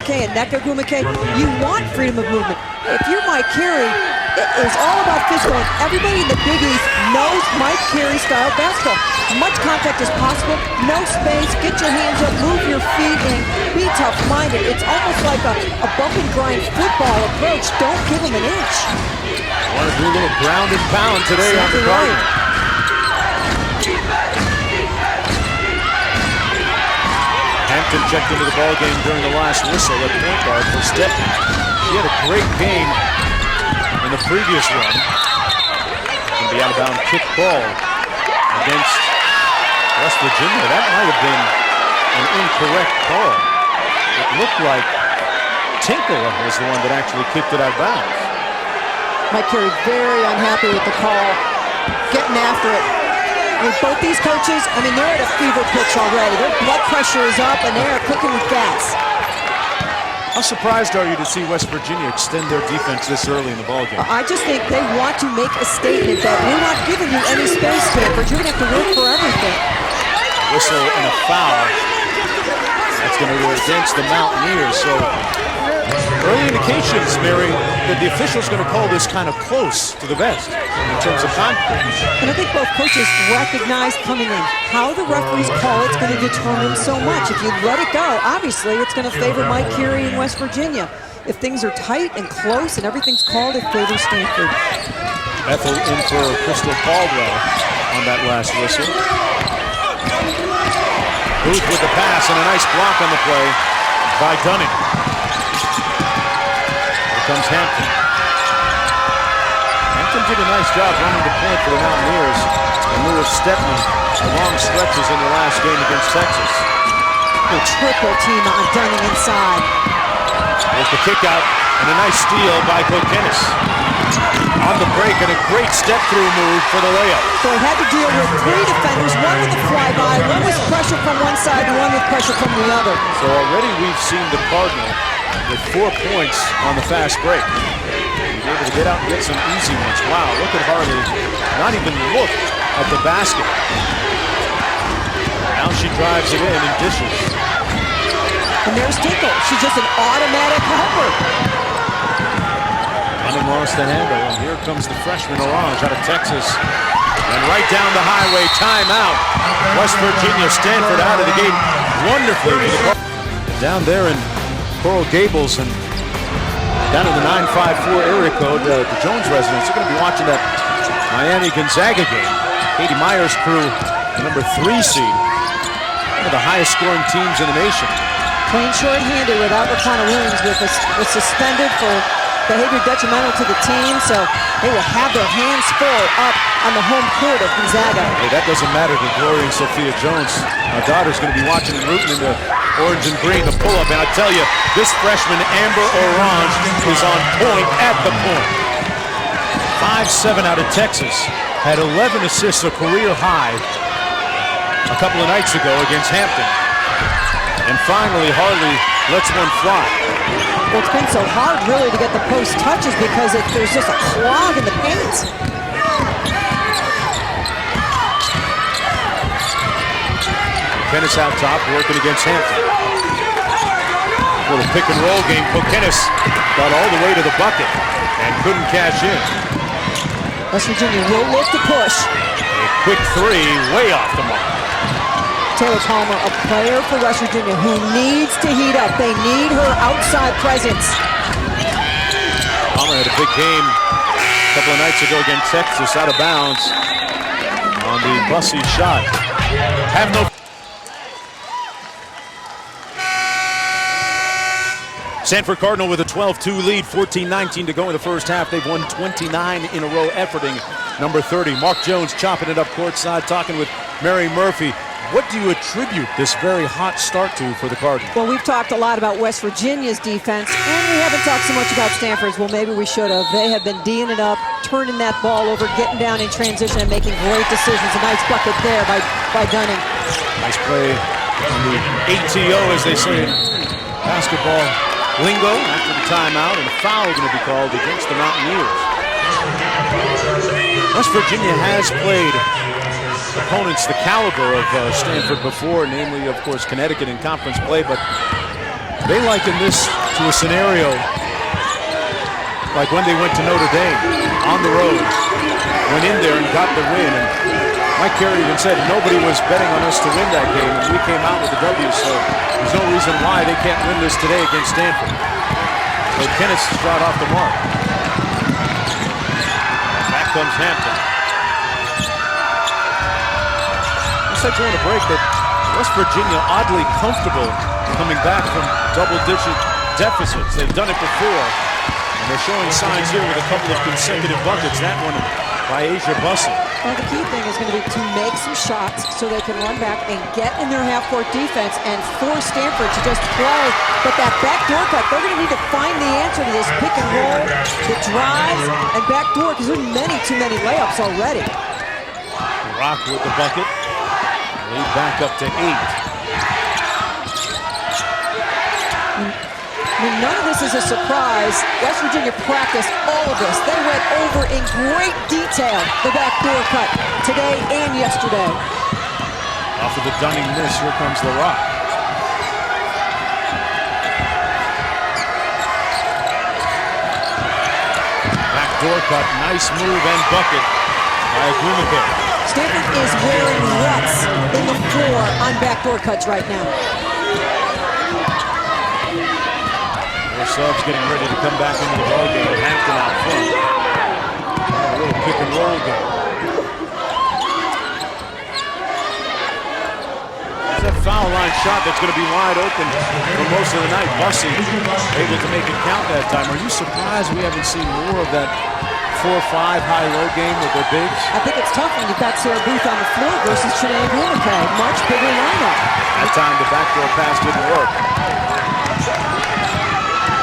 Gumake and Nneka Gumake, you want freedom of movement. If you're Mike Carey, it is all about physical, and everybody in the Big East knows Mike Carey style basketball. Much contact as possible, no space, get your hands up, move your feet, and be tough-minded. It's almost like a bump and grind football approach. Don't give them an inch. Want to do a little ground and pound today on the Cardinal. Hampton checked into the ball game during the last whistle at point guard for Stepney. She had a great game in the previous run. Going to be out of bounds kick ball against West Virginia. That might have been an incorrect call. It looked like Tinkle was the one that actually kicked it out of bounds. Mike Carey very unhappy with the call, getting after it. With both these coaches, I mean, they're at a fever pitch already. Their blood pressure is up, and they're cooking with gas. How surprised are you to see West Virginia extend their defense this early in the ballgame? I just think they want to make a statement that we're not giving you any space, Stanford. You're going to have to work for everything. A whistle and a foul. That's going to go against the Mountaineers. So early indications, Mary, that the official's going to call this kind of close to the vest in terms of contact. And I think both coaches recognize coming in how the referees call it's going to determine so much. If you let it go, obviously it's going to favor Mike Carey in West Virginia. If things are tight and close and everything's called, it favors Stanford. Ethel in for Crystal Caldwell on that last whistle. Boothe with the pass and a nice block on the play by Dunning. Comes Hampton. Hampton did a nice job running the point for the Mountaineers in lieu of Stepney the long stretches in the last game against Texas. The triple team on Dunning inside. There's the kick out and a nice steal by Kokenis. On the break and a great step-through move for the layup. So it had to deal with three defenders, one with a flyby, one with pressure from one side, and one with pressure from the other. So already we've seen the Cardinal with 4 points on the fast break. He's able to get out and get some easy ones. Wow, look at Harley not even look at the basket. Now she drives it in and dishes. And there's Tinkle. She's just an automatic helper. Dunning lost the handle, and here comes the freshman Orange out of Texas. And right down the highway, timeout. West Virginia, Stanford out of the gate wonderfully. Down there in Coral Gables and down in the 954 area code, the Jones residents are going to be watching that Miami-Gonzaga game. Katie Meyer's crew, the number 3 seed, one of the highest scoring teams in the nation. Playing short-handed without Raquana Williams was suspended for behavior detrimental to the team, so they will have their hands full up on the home court of Gonzaga. Hey, that doesn't matter to Gloria and Sophia Jones. Our daughter's going to be watching and rooting in the orange and green, the pull-up, and I tell you, this freshman Amber Orange is on point at the point. 5'7" out of Texas, had 11 assists, a career high a couple of nights ago against Hampton. And finally, Harley lets one fly. Well, it's been so hard, really, to get the post touches because there's just a clog in the paint. Kokenis out top, working against Hampton. Little pick and roll game. Kokenis got all the way to the bucket and couldn't cash in. West Virginia will look to push. A quick 3, way off the mark. Taylor Palmer, a player for West Virginia who needs to heat up. They need her outside presence. Palmer had a big game a couple of nights ago against Texas, out of bounds on the Bussey shot. Have no. Stanford Cardinal with a 12-2 lead, 14-19 to go in the first half. They've won 29 in a row, efforting number 30. Mark Jones chopping it up courtside, talking with Mary Murphy. What do you attribute this very hot start to for the Cardinals? Well, we've talked a lot about West Virginia's defense, and we haven't talked so much about Stanford's. Well, maybe we should have. They have been D'ing it up, turning that ball over, getting down in transition, and making great decisions. A nice bucket there by Dunning. Nice play on the ATO, as they say in basketball lingo, after the timeout, and a foul going to be called against the Mountaineers. West Virginia has played opponents the caliber of Stanford before, namely, of course, Connecticut in conference play, but They liken this to a scenario like when they went to Notre Dame on the road, went in there and got the win. And Mike Carey even said nobody was betting on us to win that game, and we came out with the W, so there's no reason why they can't win this today against Stanford. So Kenneth's shot off the mark. Back comes Hampton. I said during the break that West Virginia oddly comfortable coming back from double-digit deficits. They've done it before, and they're showing signs here with a couple of consecutive buckets. That one by Boothe. Well, the key thing is going to be to make some shots so they can run back and get in their half-court defense and force Stanford to just play. But that backdoor cut, they're going to need to find the answer to this pick and roll, the drives, and backdoor, because there's too many layups already. Rock with the bucket. Lead back up to 8. I mean, none of this is a surprise. West Virginia practiced all of this. They went over in great detail the backdoor cut today and yesterday. Off of the Dunning miss, here comes the Rock. Backdoor cut, nice move and bucket by Boothe. Stanford is wearing ruts in the floor on backdoor cuts right now. Subs getting ready to come back into the ball game. Hampton out front. A little pick and roll game. It's a foul line shot that's going to be wide open for most of the night. Bussey able to make it count that time. Are you surprised we haven't seen more of that 4-5 high-low game with their bigs? I think it's tough when you've got Sarah Boothe on the floor versus Boothe. Much bigger lineup. That time the backdoor pass didn't work.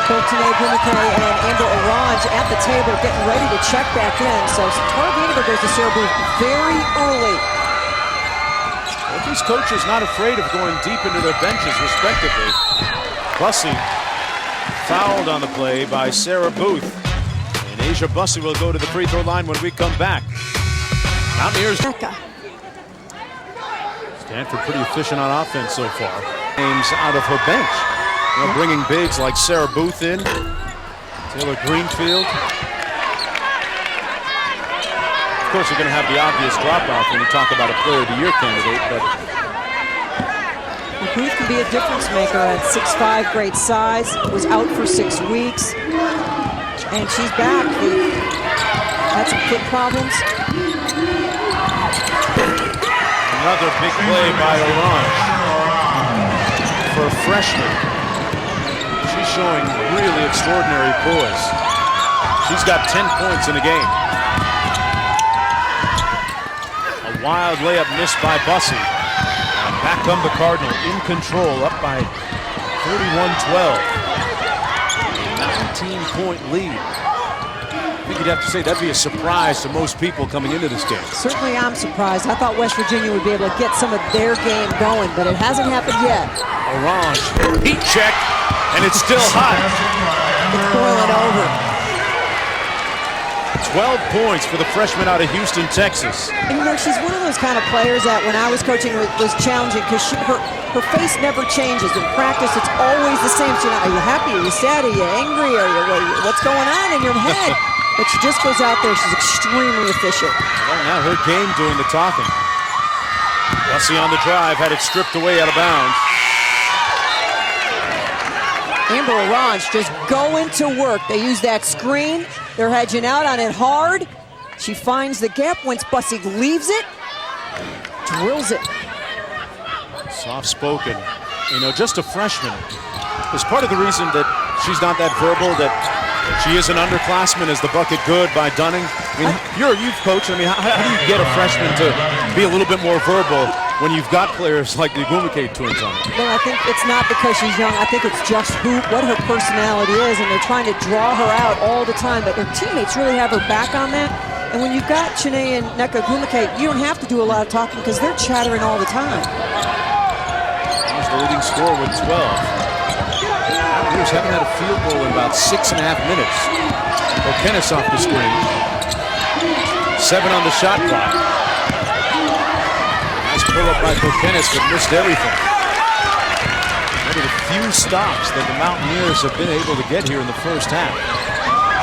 Both Boothe and Amber Orange at the table getting ready to check back in. So Tara Vanderbilt goes to Sarah Boothe very early. Well, these coaches not afraid of going deep into their benches, respectively. Bussey fouled on the play by Sarah Boothe. And Asia Bussey will go to the free throw line when we come back. Mountaineers. Stanford pretty efficient on offense so far. Games out of her bench. You know, bringing bigs like Sarah Boothe in, Taylor Greenfield. Of course, you're going to have the obvious drop-off when you talk about a Player of the Year candidate, but Boothe can be a difference maker at 6'5", great size. Was out for 6 weeks, and she's back. Had some foot problems. Another big play by Orange for a freshman. She's showing really extraordinary poise. She's got 10 points in the game. A wild layup missed by Bussey. And back come the Cardinal in control, up by 41-12. 19-point lead. I think you'd have to say that'd be a surprise to most people coming into this game. Certainly I'm surprised. I thought West Virginia would be able to get some of their game going, but it hasn't happened yet. Orange, heat check, and it's still hot. It's boiling over. 12 points for the freshman out of Houston, Texas. And you know, she's one of those kind of players that when I was coaching was challenging because her face never changes. In practice, it's always the same. So, are you happy? Are you sad? Are you angry? What's going on in your head? But she just goes out there. She's extremely efficient. Well, now her game doing the talking. Bussey on the drive, had it stripped away out of bounds. Amber Orange just going to work. They use that screen. They're hedging out on it hard. She finds the gap. Once Bussey leaves it, drills it. Soft-spoken. You know, just a freshman. Is part of the reason that she's not that verbal, that she is an underclassman. Is the bucket good by Dunning? I mean, you're a youth coach. I mean, how do you get a freshman to be a little bit more verbal when you've got players like the Boothe twins on it? No, I think it's not because she's young. I think it's just what her personality is, and they're trying to draw her out all the time. But her teammates really have her back on that. And when you've got Chiney and Boothe, you don't have to do a lot of talking because they're chattering all the time. Here's the leading scorer with 12. Mountaineers haven't had a field goal in about 6.5 minutes. O'Kennis off the screen. 7 on the shot clock. Nice pull up by O'Kennis, but missed everything. Ready to few stops that the Mountaineers have been able to get here in the first half.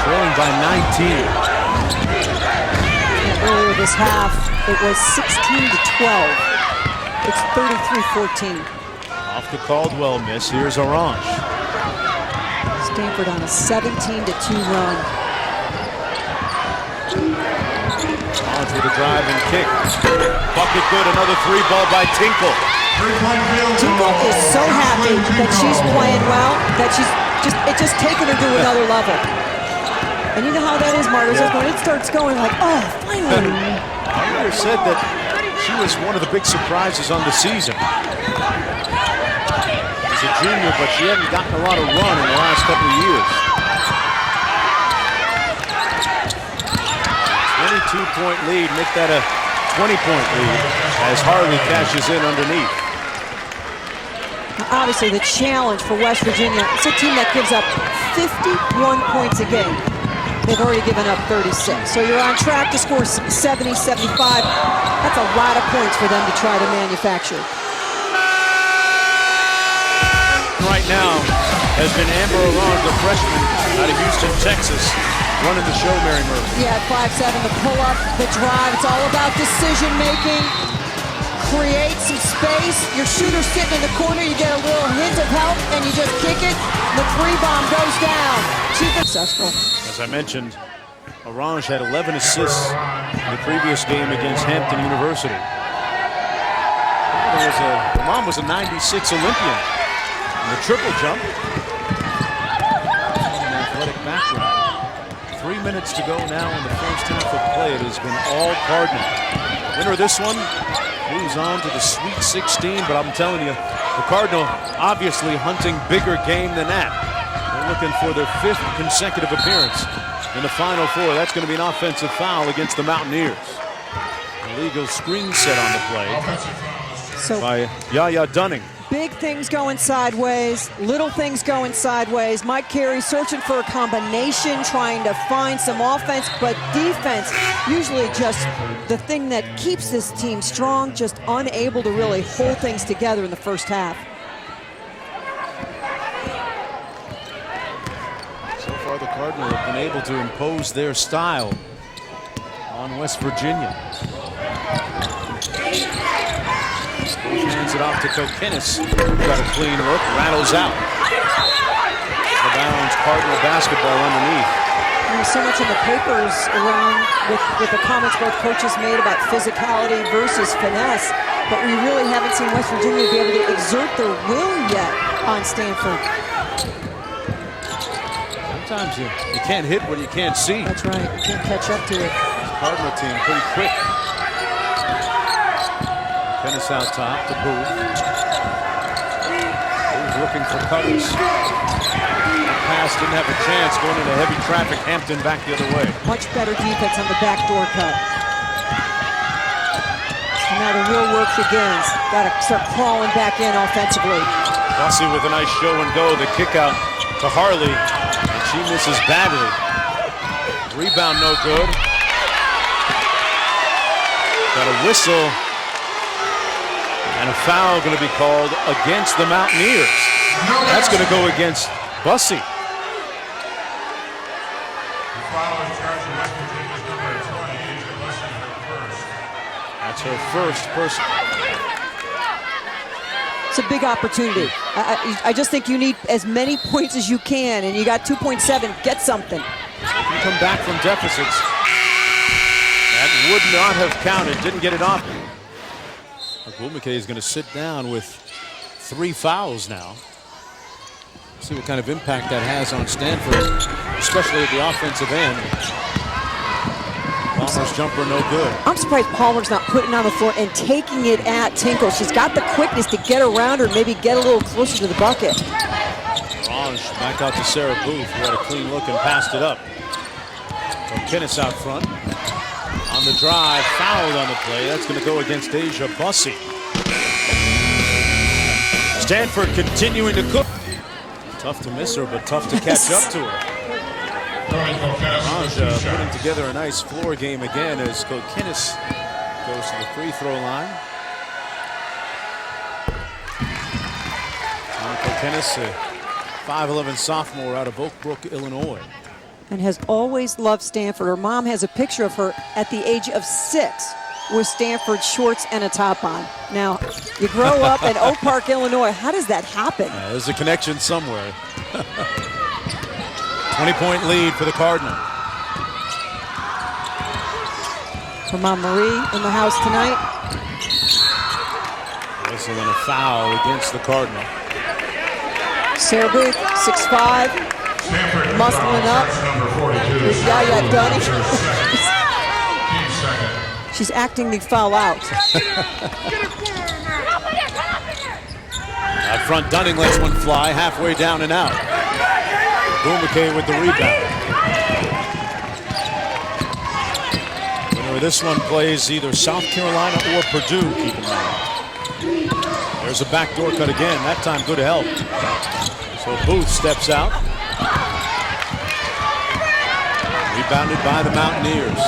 Trailing by 19. Earlier this half, it was 16-12. It's 33-14. Off the Caldwell miss, here's Orange. Stanford on a 17-2 run. Orange with a drive and kick. Bucket good, another three ball by Tinkle. Tinkle is so happy that she's playing well, that it's just taken her to another level. And you know how that is, Marta. Yeah. When it starts going like, oh, finally. I said that she was one of the big surprises on the season. She's a junior, but she hadn't gotten a lot of run in the last couple of years. 22-point lead, make that a 20-point lead as Harley cashes in underneath. Obviously, the challenge for West Virginia, it's a team that gives up 51 points a game. They've already given up 36. So you're on track to score 70, 75. That's a lot of points for them to try to manufacture. Right now has been Amber Orange, the freshman out of Houston, Texas, running the show, Mary Murphy. Yeah, 5'7", the pull-up, the drive. It's all about decision-making. Create some space. Your shooter's sitting in the corner. You get a little hint of help, and you just kick it. The three bomb goes down. She's successful. As I mentioned, Orange had 11 assists in the previous game against Hampton University. Her mom was a 96 Olympian in the triple jump. An athletic background. 3 minutes to go now in the first half of play. It has been all Cardinal. Winner of this one moves on to the Sweet 16, but I'm telling you, the Cardinal obviously hunting bigger game than that. They're looking for their 5th consecutive appearance in the Final Four. That's going to be an offensive foul against the Mountaineers. Illegal screen set on the play by Yaya Dunning. Big things going sideways, little things going sideways. Mike Carey searching for a combination, trying to find some offense, but defense, usually just the thing that keeps this team strong, just unable to really hold things together in the first half. So far, the Cardinals have been able to impose their style on West Virginia. Hands it off to Kokinis. Got a clean look, rattles out. The bounds, Cardinal basketball underneath. There's so much in the papers around with the comments both coaches made about physicality versus finesse, but we really haven't seen West Virginia be able to exert their will yet on Stanford. Sometimes you can't hit what you can't see. That's right, you can't catch up to it. This Cardinal team pretty quick. Tennis out top to Boothe. Boothe looking for cutters. The pass didn't have a chance going into heavy traffic. Hampton back the other way. Much better defense on the backdoor cut. And now the real work begins. Got to start crawling back in offensively. Bussey with a nice show and go. The kick out to Harley. And she misses badly. Rebound no good. Got a whistle. And a foul going to be called against the Mountaineers. That's going to go against Bussey. That's her first person. It's a big opportunity. I just think you need as many points as you can, and you got 2.7. Get something. You can come back from deficits. That would not have counted. Didn't get it off. Boothe is going to sit down with 3 fouls now. See what kind of impact that has on Stanford, especially at the offensive end. Palmer's jumper no good. I'm surprised Palmer's not putting it on the floor and taking it at Tinkle. She's got the quickness to get around her, maybe get a little closer to the bucket. Orange back out to Sarah Boothe, who had a clean look and passed it up. Kokinis out front. On the drive, fouled on the play. That's going to go against Asia Bussey. Stanford continuing to cook. Tough to miss her, but tough to catch up to her. Orange putting together a nice floor game again as Kokinis goes to the free throw line. Kennis, a 5'11" sophomore out of Oak Brook, Illinois. And has always loved Stanford. Her mom has a picture of her at the age of 6 with Stanford shorts and a top on. Now, you grow up in Oak Park, Illinois. How does that happen? There's a connection somewhere. 20-point lead for the Cardinal. Her mom Marie in the house tonight. Whistle and a foul against the Cardinal. Sarah Boothe, 6'5", muscling up. Yaya Dunny. She's acting the foul out. Out front, Dunning lets one fly halfway down and out. Boothe with the rebound. Winner of this one plays either South Carolina or Purdue, keep in mind. There's a backdoor cut again, that time good help. So Boothe steps out. Rebounded by the Mountaineers.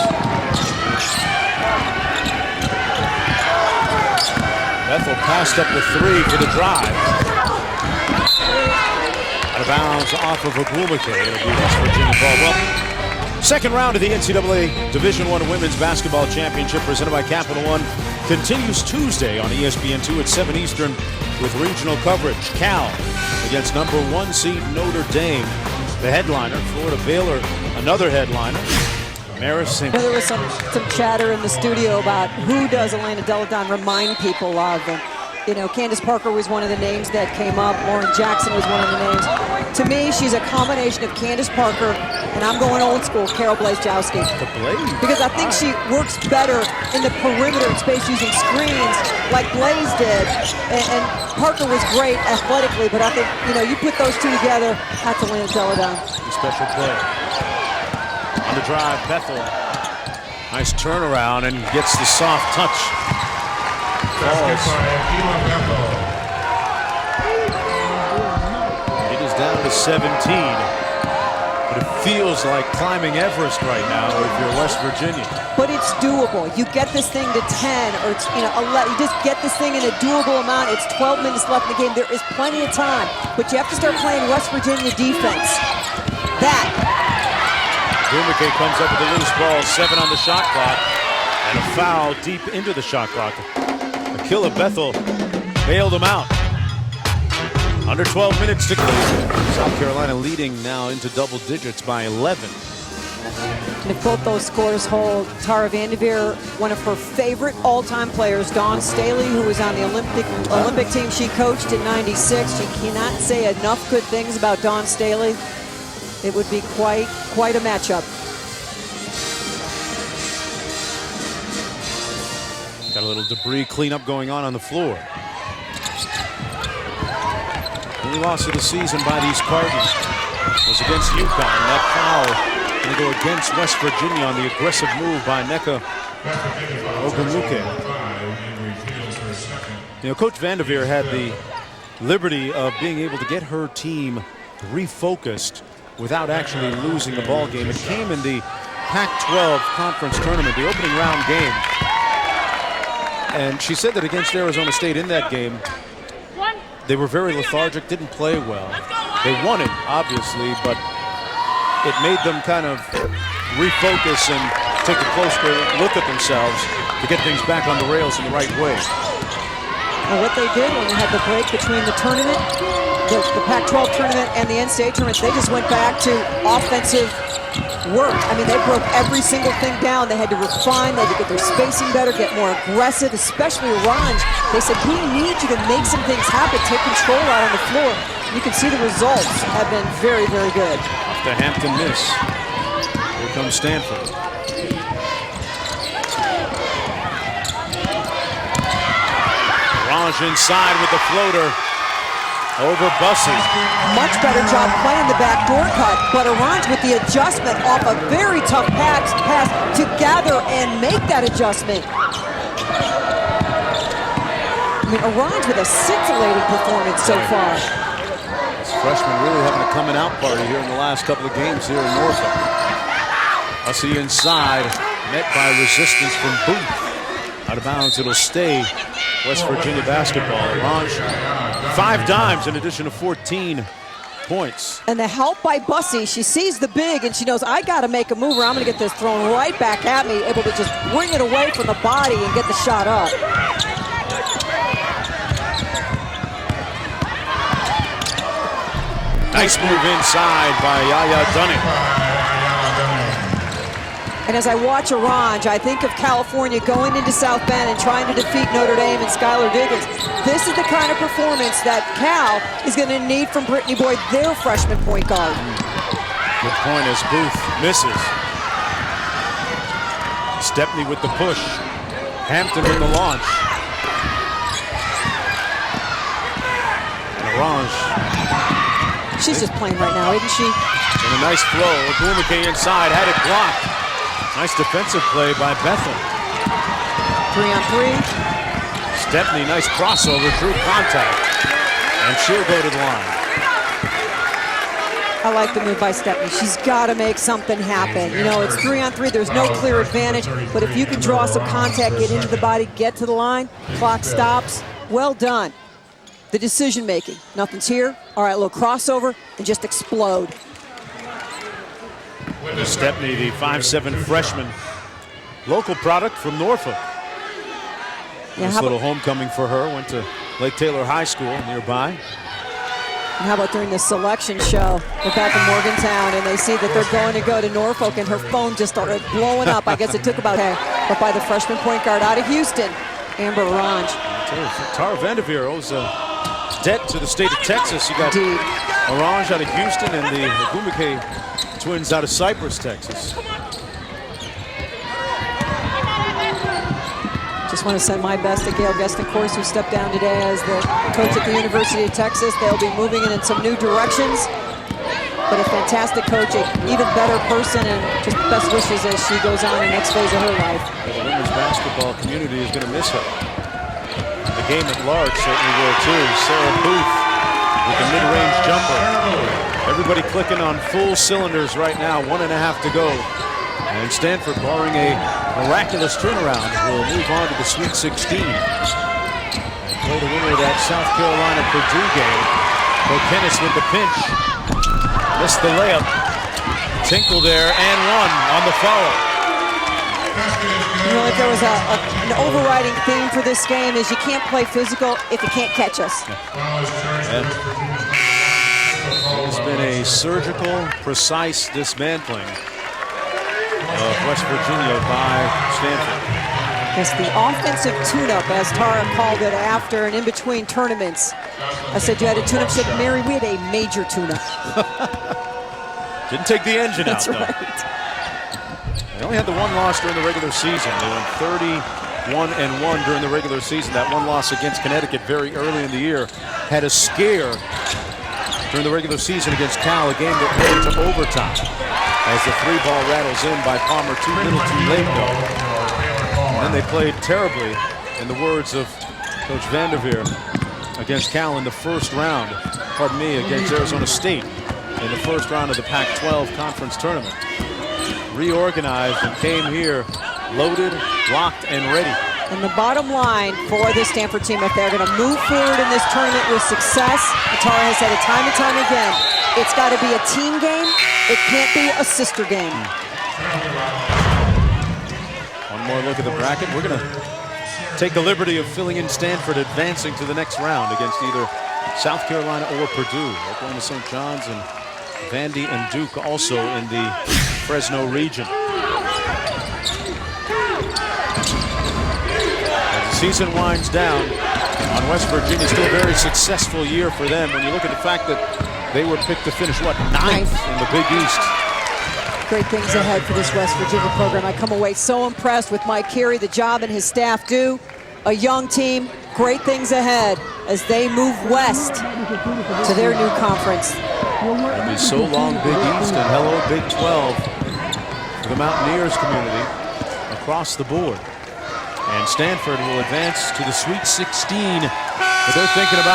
Bethel passed up the 3 for the drive. Out of bounds off of Boothe. It'll be West Virginia ball. Well, second round of the NCAA Division I Women's Basketball Championship presented by Capital One continues Tuesday on ESPN2 at 7 Eastern with regional coverage. Cal against number 1 seed Notre Dame. The headliner, Florida Baylor, another headliner. There was some chatter in the studio about who does Elena Delle Donne remind people of. And, you know, Candace Parker was one of the names that came up. Lauren Jackson was one of the names. To me, she's a combination of Candace Parker and I'm going old school, Carol Blazejowski. Because I think she works better in the perimeter space using screens like Blaze did. And Parker was great athletically, but I think, you know, you put those two together, that's Elena Delle Donne. Special play. On the drive, Bethel. Nice turnaround and gets the soft touch. Falls. It is down to 17. But it feels like climbing Everest right now if you're West Virginia. But it's doable. You get this thing to 10 or it's, 11. You just get this thing in a doable amount. It's 12 minutes left in the game. There is plenty of time. But you have to start playing West Virginia defense. Boothe comes up with a loose ball, 7 on the shot clock, and a foul deep into the shot clock. Akila Bethel bailed him out. Under 12 minutes to go. South Carolina leading now into double digits by 11. And if both those scores hold, Tara Vanderveer, one of her favorite all-time players, Dawn Staley, who was on the Olympic team she coached in '96. She cannot say enough good things about Dawn Staley. It would be quite a matchup. Got a little debris cleanup going on the floor. Only loss of the season by these Cardinals was against UConn. That foul going to go against West Virginia on the aggressive move by Nneka Ogwumike. You know, Coach Vanderveer had the liberty of being able to get her team refocused without actually losing the ball game. It came in the Pac-12 conference tournament, the opening round game. And she said that against Arizona State in that game, they were very lethargic, didn't play well. They won it, obviously, but it made them kind of refocus and take a closer look at themselves to get things back on the rails in the right way. And what they did when they had the break between the tournament, the Pac-12 tournament and the NCAA tournament, they just went back to offensive work. I mean, they broke every single thing down. They had to refine, they had to get their spacing better, get more aggressive, especially Orange. They said, we need you to make some things happen, take control out on the floor. You can see the results have been very, very good. Off the Hampton miss. Here comes Stanford. Orange inside with the floater. Over Bussey. Much better job playing the backdoor cut, but Orange with the adjustment off a very tough pass to gather and make that adjustment. I mean, Orange with a scintillating performance so far. This freshman really having a coming out party here in the last couple of games here in Norfolk. Bussey inside, met by resistance from Boothe. Out of bounds, it'll stay West Virginia basketball. Orange, 5 dimes in addition to 14 points. And the help by Bussey, she sees the big and she knows, I got to make a move or I'm going to get this thrown right back at me, able to just bring it away from the body and get the shot up. Nice move inside by Yaya Dunning. And as I watch Orange, I think of California going into South Bend and trying to defeat Notre Dame and Skylar Diggins. This is the kind of performance that Cal is going to need from Brittany Boyd, their freshman point guard. Good point as Boothe misses. Stepney with the push. Hampton with the launch. And Orange. She's just playing right now, isn't she? And a nice throw. Boothe inside, had it blocked. Nice defensive play by Bethel. 3-on-3. Stepney, nice crossover, drew contact. And she'll go to the line. I like the move by Stepney. She's got to make something happen. You know, it's 3-on-3. There's no clear advantage. But if you can draw some contact, get into the body, get to the line, clock stops, well done. The decision making. Nothing's here. All right, a little crossover and just explode. Stepney, the 5'7" freshman, local product from Norfolk. Yeah, nice little homecoming for her. Went to Lake Taylor High School nearby. And how about during the selection show? They're back in Morgantown and they see that they're going to go to Norfolk and her phone just started blowing up. I guess it took about but by the freshman point guard out of Houston, Amber Orange. Tara Vanderveer owes a debt to the state of Texas. You got Orange out of Houston and the Boothe twins out of Cypress, Texas. Just want to send my best to Gail Guest, of course, who stepped down today as the coach at the University of Texas. They'll be moving in some new directions. But a fantastic coach, an even better person, and just best wishes as she goes on in the next phase of her life. Well, the women's basketball community is going to miss her. The game at large certainly will too. Sarah Boothe with the mid-range jumper. Everybody clicking on full cylinders right now, 1.5 to go. And Stanford, barring a miraculous turnaround, will move on to the Sweet 16. And play the winner of that South Carolina-Purdue game. Bokennis with the pinch. Missed the layup. Tinkle there and one on the follow. You know, if there was an overriding theme for this game is you can't play physical if you can't catch us. And it's been a surgical, precise dismantling of West Virginia by Stanford. Yes, the offensive tune-up, as Tara called it after and in between tournaments. I said you had a tune-up. She said, Mary, we had a major tune-up. Didn't take the engine out, That's though. right. They only had the one loss during the regular season. They went 31-1 during the regular season. That one loss against Connecticut very early in the year had a scare during the regular season against Cal, a game that went to overtime as the 3-ball rattles in by Palmer, too little, too late, though. And then they played terribly, in the words of Coach Vanderveer, against Cal in the first round, against Arizona State in the first round of the Pac-12 conference tournament. Reorganized and came here loaded, locked, and ready. And the bottom line for this Stanford team, if they're going to move forward in this tournament with success, Tara has said it time and time again, it's got to be a team game. It can't be a sister game. One more look at the bracket. We're going to take the liberty of filling in Stanford advancing to the next round against either South Carolina or Purdue. Oklahoma St. John's and Vandy and Duke also in the Fresno region. As the season winds down on West Virginia, still a very successful year for them when you look at the fact that they were picked to finish, what, 9th in the Big East. Great things ahead for this West Virginia program. I come away so impressed with Mike Carey, the job and his staff do. A young team, great things ahead as they move west to their new conference. It'll be so long Big East and hello Big 12 for the Mountaineers community across the board. And Stanford will advance to the Sweet 16, but they're thinking about